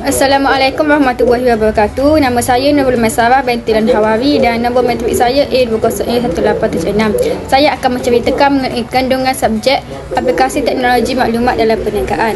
Assalamualaikum warahmatullahi wabarakatuh. Nama saya Nurul Maisarah binti Lan Hawawi dan nombor matrik saya A2011876. Saya akan menceritakan mengenai kandungan subjek aplikasi teknologi maklumat dalam perniagaan.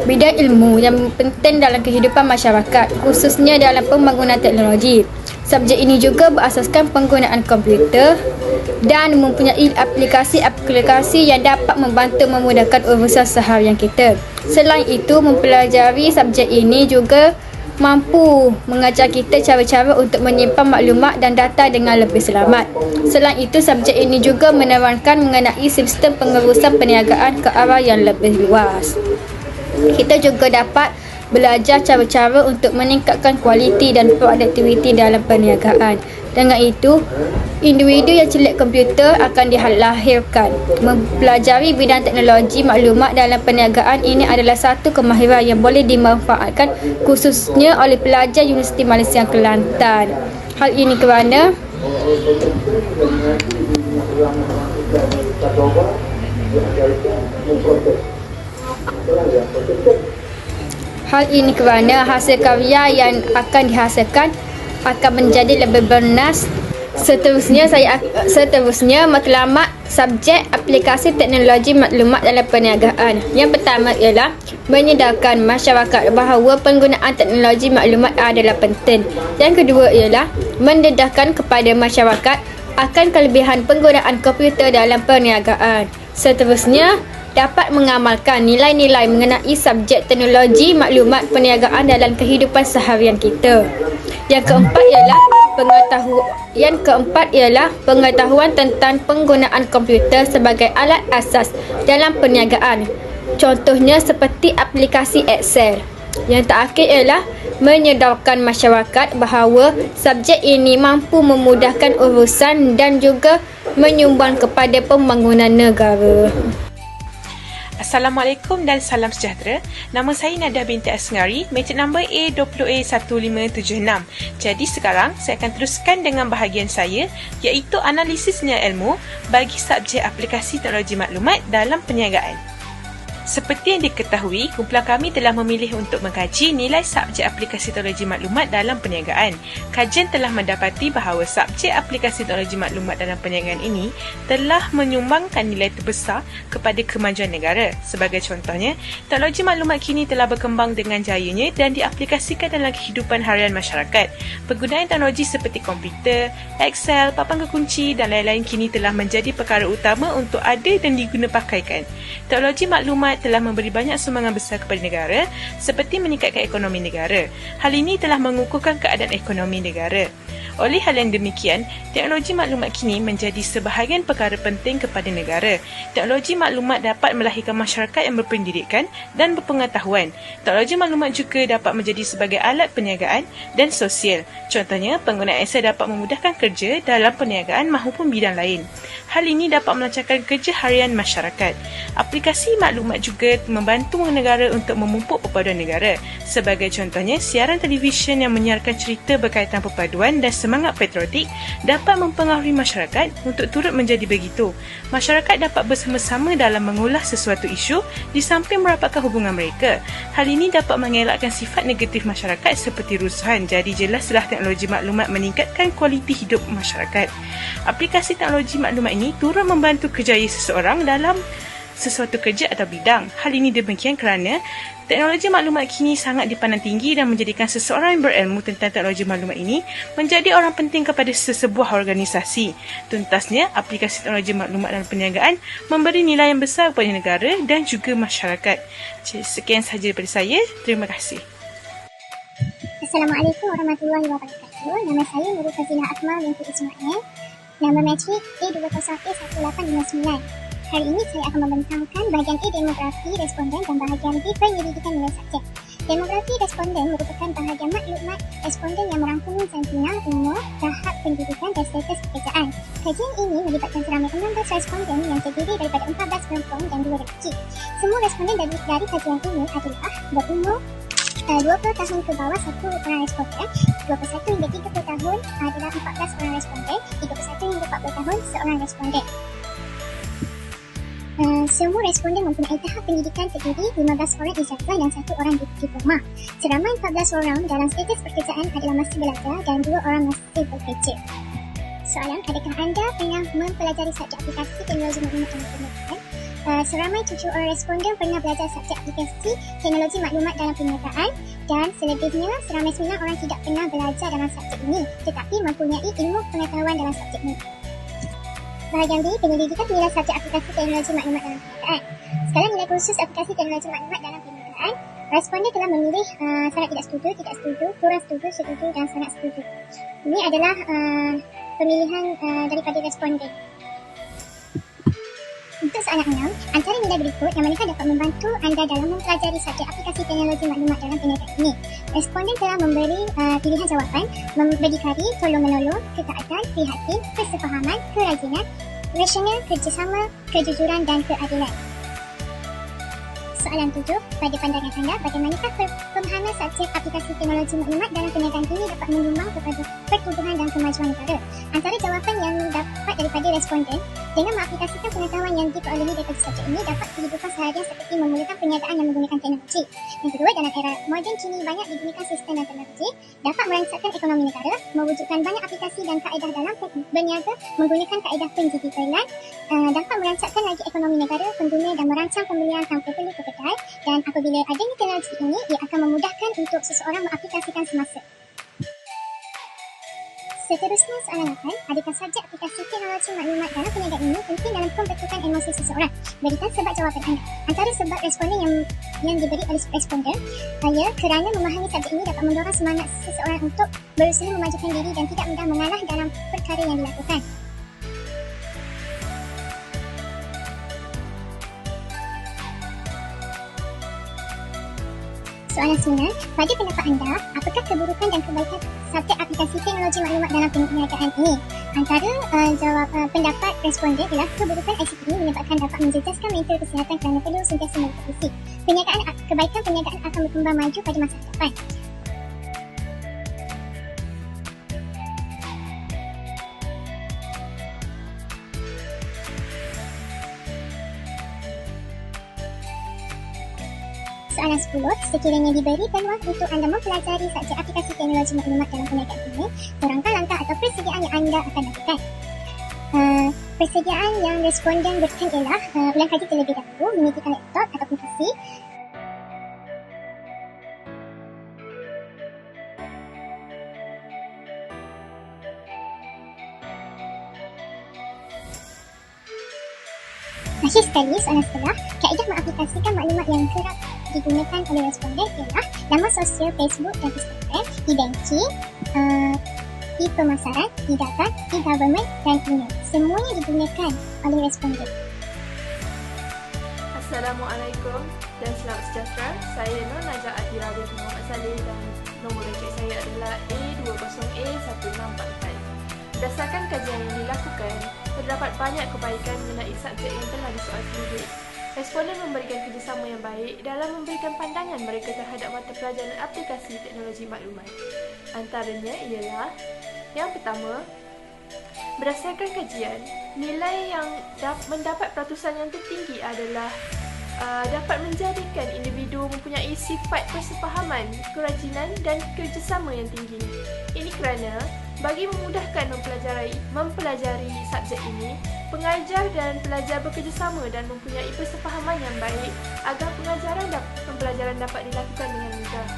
Bidang ilmu yang penting dalam kehidupan masyarakat, khususnya dalam pembangunan teknologi. Subjek ini juga berasaskan penggunaan komputer dan mempunyai aplikasi-aplikasi yang dapat membantu memudahkan urusan seharian kita. Selain itu, mempelajari subjek ini juga mampu mengajar kita cara-cara untuk menyimpan maklumat dan data dengan lebih selamat. Selain itu, subjek ini juga menerangkan mengenai sistem pengurusan perniagaan ke arah yang lebih luas. Kita juga dapat belajar cara-cara untuk meningkatkan kualiti dan produktiviti dalam perniagaan. Dengan itu, individu yang celik komputer akan dilahirkan. Mempelajari bidang teknologi maklumat dalam perniagaan ini adalah satu kemahiran yang boleh dimanfaatkan khususnya oleh pelajar Universiti Malaysia Kelantan. Hal ini kerana hasil karya yang akan dihasilkan akan menjadi lebih bernas. Seterusnya matlamat subjek aplikasi teknologi maklumat dalam perniagaan. Yang pertama ialah menyedarkan masyarakat bahawa penggunaan teknologi maklumat adalah penting. Yang kedua ialah mendedahkan kepada masyarakat akan kelebihan penggunaan komputer dalam perniagaan. Seterusnya, dapat mengamalkan nilai-nilai mengenai subjek teknologi maklumat perniagaan dalam kehidupan seharian kita. Yang keempat ialah pengetahuan tentang penggunaan komputer sebagai alat asas dalam perniagaan. Contohnya seperti aplikasi Excel. Yang terakhir ialah menyedarkan masyarakat bahawa subjek ini mampu memudahkan urusan dan juga menyumbang kepada pembangunan negara. Assalamualaikum dan salam sejahtera. Nama saya Nada binti Asngari, matrik nombor A20A1576. Jadi sekarang saya akan teruskan dengan bahagian saya, iaitu analisis nilai ilmu bagi subjek aplikasi teknologi maklumat dalam perniagaan. Seperti yang diketahui, kumpulan kami telah memilih untuk mengkaji nilai subjek aplikasi teknologi maklumat dalam perniagaan. Kajian telah mendapati bahawa subjek aplikasi teknologi maklumat dalam perniagaan ini telah menyumbangkan nilai terbesar kepada kemajuan negara. Sebagai contohnya, teknologi maklumat kini telah berkembang dengan jayanya dan diaplikasikan dalam kehidupan harian masyarakat. Penggunaan teknologi seperti komputer, Excel, papan kekunci dan lain-lain kini telah menjadi perkara utama untuk ada dan diguna-pakaikan. Teknologi maklumat telah memberi banyak sumbangan besar kepada negara seperti meningkatkan ekonomi negara. Hal ini telah mengukuhkan keadaan ekonomi negara. Oleh hal yang demikian, teknologi maklumat kini menjadi sebahagian perkara penting kepada negara. Teknologi maklumat dapat melahirkan masyarakat yang berpendidikan dan berpengetahuan. Teknologi maklumat juga dapat menjadi sebagai alat perniagaan dan sosial. Contohnya, penggunaan Excel dapat memudahkan kerja dalam perniagaan maupun bidang lain. Hal ini dapat melancarkan kerja harian masyarakat. Aplikasi maklumat juga membantu negara untuk memupuk perpaduan negara. Sebagai contohnya, siaran televisyen yang menyiarkan cerita berkaitan perpaduan dan semangat patriotik dapat mempengaruhi masyarakat untuk turut menjadi begitu. Masyarakat dapat bersama-sama dalam mengulas sesuatu isu di samping merapatkan hubungan mereka. Hal ini dapat mengelakkan sifat negatif masyarakat seperti rusuhan. Jadi jelaslah teknologi maklumat meningkatkan kualiti hidup masyarakat. Aplikasi teknologi maklumat ini turut membantu kerjaya seseorang dalam sesuatu kerja atau bidang. Hal ini demikian kerana teknologi maklumat kini sangat dipandang tinggi dan menjadikan seseorang yang berilmu tentang teknologi maklumat ini menjadi orang penting kepada sesebuah organisasi. Tuntasnya, aplikasi teknologi maklumat dalam perniagaan memberi nilai yang besar kepada negara dan juga masyarakat. Sekian sahaja daripada saya. Terima kasih. Assalamualaikum warahmatullahi wabarakatuh. Nama saya Nurul Fazila Akmal binti Ismail. Nama matrik A20A1859. Hari ini saya akan membentangkan bahagian A demografi responden dan bahagian B penyelidikan nilai subjek. Demografi responden merupakan bahagian maklumat responden yang merangkumi santina, umur, tahap pendidikan dan status pekerjaan. Kajian ini melibatkan seramai 16 responden yang terdiri daripada 14 perempuan dan 2 lelaki. Semua responden dari kajian ini adalah berumur 20 tahun ke bawah 1 orang responden, 21 hingga 30 tahun adalah 14 orang responden, 31 hingga 40 tahun seorang responden. Semua responden mempunyai tahap pendidikan terdiri 15 orang ijazah dan 1 orang diploma. Seramai 14 orang dalam status pekerjaan adalah masih belajar dan 2 orang masih bekerja. Soalan, adakah anda pernah mempelajari subjek aplikasi teknologi maklumat dalam perniagaan? Seramai 7 orang responden pernah belajar subjek aplikasi teknologi maklumat dalam perniagaan dan selebihnya seramai 9 orang tidak pernah belajar dalam subjek ini tetapi mempunyai ilmu pengetahuan dalam subjek ini. Bahagian B, penyelidikan nilai subjek aplikasi teknologi maklumat dalam perniagaan. Skala nilai khusus aplikasi teknologi maklumat dalam perniagaan, responden telah memilih sangat tidak setuju, kurang setuju dan sangat setuju. Ini adalah pemilihan daripada responden. Untuk soalan 6, antara nilai berikut yang manakah dapat membantu anda dalam mempelajari subjek aplikasi teknologi maklumat dalam perniagaan ini? Responden telah memberi pilihan jawapan berdikari, tolong-menolong, ketaatan, prihatin, kesefahaman, kerajinan, rasional, kerjasama, kejujuran dan keadilan. Soalan 7, pada pandangan anda, bagaimanakah pemahaman subjek aplikasi teknologi maklumat dalam perniagaan ini dapat menyumbang kepada pertumbuhan dan kemajuan negara? Antara jawapan yang dapat daripada responden, dengan mengaplikasikan pengetahuan yang diperolehi daripada subjek ini dapat kehidupan seharian seperti memulakan perniagaan yang menggunakan teknologi. Yang kedua, dalam era moden kini banyak digunakan sistem dan teknologi dapat merangsakkan ekonomi negara, mewujudkan banyak aplikasi dan kaedah dalam berniaga menggunakan kaedah pendigitalan, dapat merangsakkan lagi ekonomi negara, pengguna dan merancang pembelian tanpa perlu ke kedai, dan apabila adanya teknologi ini, ia akan memudahkan untuk seseorang mengaplikasikan semasa. Seterusnya soalan 8, adakah subjek aplikasi teknologi maklumat dalam perniagaan ini penting dalam pembentukan emosi seseorang? Berikan sebab jawapan anda. Antara sebab responden yang diberi oleh responden, kerana memahami subjek ini dapat mendorong semangat seseorang untuk berusaha memajukan diri dan tidak mudah mengalah dalam perkara yang dilakukan. Soalan 9, pada pendapat anda, apakah keburukan dan kebaikan subjek aplikasi teknologi maklumat dalam perniagaan ini? Antara pendapat responden ialah keburukan ICT ini menyebabkan dapat menjejaskan mental kesihatan kerana perlu sentiasa merevisi. Kebaikan perniagaan akan berkembang maju pada masa hadapan. Soalan 10, sekiranya diberi peluang untuk anda mempelajari subjek aplikasi teknologi maklumat dalam perniagaan ini, terangkan langkah atau persediaan yang anda akan lakukan. Persediaan yang responden berikan ialah ulang kaji terlebih dahulu, menyediakan laptop ataupun PC, akhir sekali, soalan setelah, kaedah mengaplikasikan maklumat yang kerap digunakan oleh responden ialah laman sosial Facebook dan Instagram, e-banking, e-pemasaran, e-data, e-government dan email. Semuanya digunakan oleh responden. Assalamualaikum dan selamat sejahtera. Saya Nur Najah Adira binti Muhammad Saleh dan nombor rejek saya adalah A20A1644. Berdasarkan kajian yang dilakukan, terdapat banyak kebaikan mengenai subjek yang telah disoal sendiri. Responden memberikan kerjasama yang baik dalam memberikan pandangan mereka terhadap mata pelajaran aplikasi teknologi maklumat. Antaranya ialah yang pertama, berdasarkan kajian, nilai yang mendapat peratusan yang tertinggi adalah dapat menjadikan individu mempunyai sifat persefahaman, kerajinan dan kerjasama yang tinggi. Ini kerana bagi memudahkan mempelajari subjek ini, pengajar dan pelajar bekerjasama dan mempunyai persefahaman yang baik agar pembelajaran dapat dilakukan dengan mudah.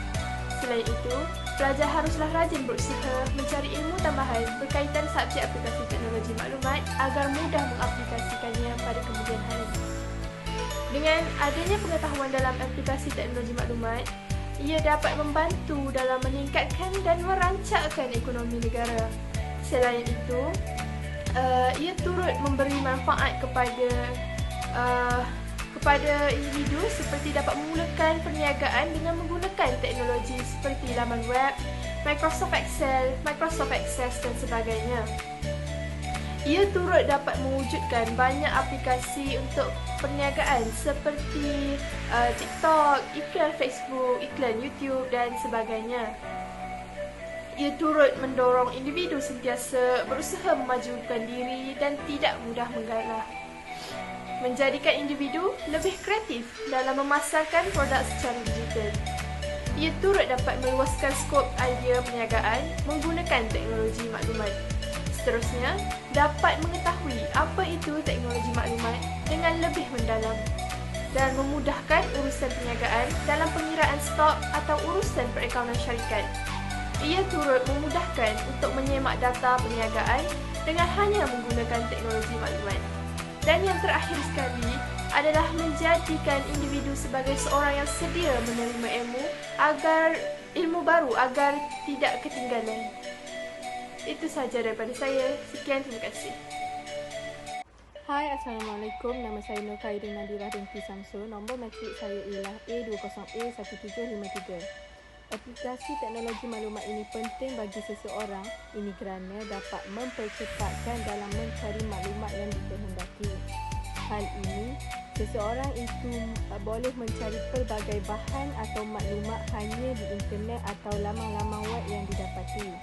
Selain itu, pelajar haruslah rajin berusaha mencari ilmu tambahan berkaitan subjek aplikasi teknologi maklumat agar mudah mengaplikasikannya pada kemudian hari. Dengan adanya pengetahuan dalam aplikasi teknologi maklumat, ia dapat membantu dalam meningkatkan dan merancangkan ekonomi negara. Selain itu, ia turut memberi manfaat kepada individu seperti dapat memulakan perniagaan dengan menggunakan teknologi seperti laman web, Microsoft Excel, Microsoft Access dan sebagainya. Ia turut dapat mewujudkan banyak aplikasi untuk perniagaan seperti TikTok, iklan Facebook, iklan YouTube dan sebagainya. Ia turut mendorong individu sentiasa berusaha memajukan diri dan tidak mudah mengalah. menjadikan individu lebih kreatif dalam memasarkan produk secara digital. Ia turut dapat meluaskan skop idea perniagaan menggunakan teknologi maklumat. Seterusnya, dapat mengetahui apa itu teknologi maklumat dengan lebih mendalam dan memudahkan urusan perniagaan dalam pengiraan stok atau urusan perakaunan syarikat. Ia turut memudahkan untuk menyemak data perniagaan dengan hanya menggunakan teknologi maklumat. Dan yang terakhir sekali adalah menjadikan individu sebagai seorang yang sedia menerima ilmu baru agar tidak ketinggalan. Itu sahaja daripada saya. Sekian, terima kasih. Hai, Assalamualaikum. Nama saya Nur Khairin Nadira binti Samsul. Nombor matrik saya ialah A20A1753. Aplikasi teknologi maklumat ini penting bagi seseorang ini kerana dapat mempercepatkan dalam mencari maklumat yang dikehendaki. Hal ini, seseorang itu boleh mencari pelbagai bahan atau maklumat hanya di internet atau laman-laman web yang didapati.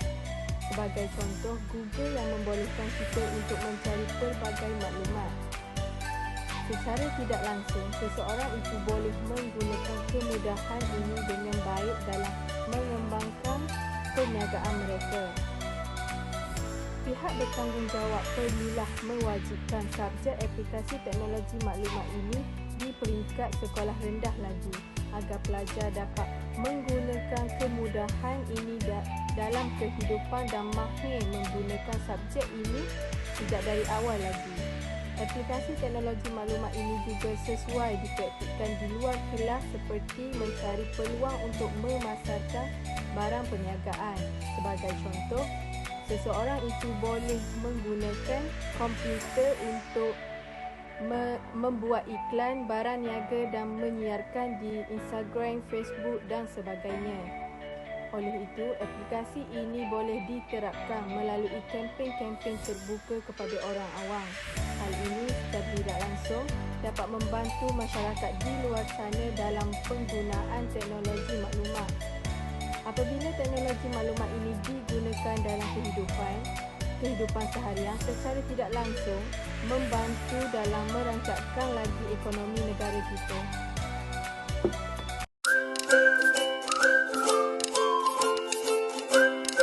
Sebagai contoh, Google yang membolehkan kita untuk mencari pelbagai maklumat. Secara tidak langsung, seseorang itu boleh menggunakan kemudahan ini dengan baik dalam mengembangkan perniagaan mereka. Pihak bertanggungjawab perlulah mewajibkan subjek aplikasi teknologi maklumat ini di peringkat sekolah rendah lagi agar pelajar dapat menggunakan kemudahan ini dalam kehidupan dan mahir menggunakan subjek ini sejak dari awal lagi. Aplikasi teknologi maklumat ini juga sesuai dipraktikkan di luar kelas seperti mencari peluang untuk memasarkan barang perniagaan. Sebagai contoh, seseorang itu boleh menggunakan komputer untuk membuat iklan barang niaga dan menyiarkan di Instagram, Facebook dan sebagainya. Oleh itu, aplikasi ini boleh diterapkan melalui kempen-kempen terbuka kepada orang awam. Hal ini secara tidak langsung dapat membantu masyarakat di luar sana dalam penggunaan teknologi maklumat. Apabila teknologi maklumat ini digunakan dalam kehidupan seharian secara tidak langsung membantu dalam merancangkan lagi ekonomi negara kita.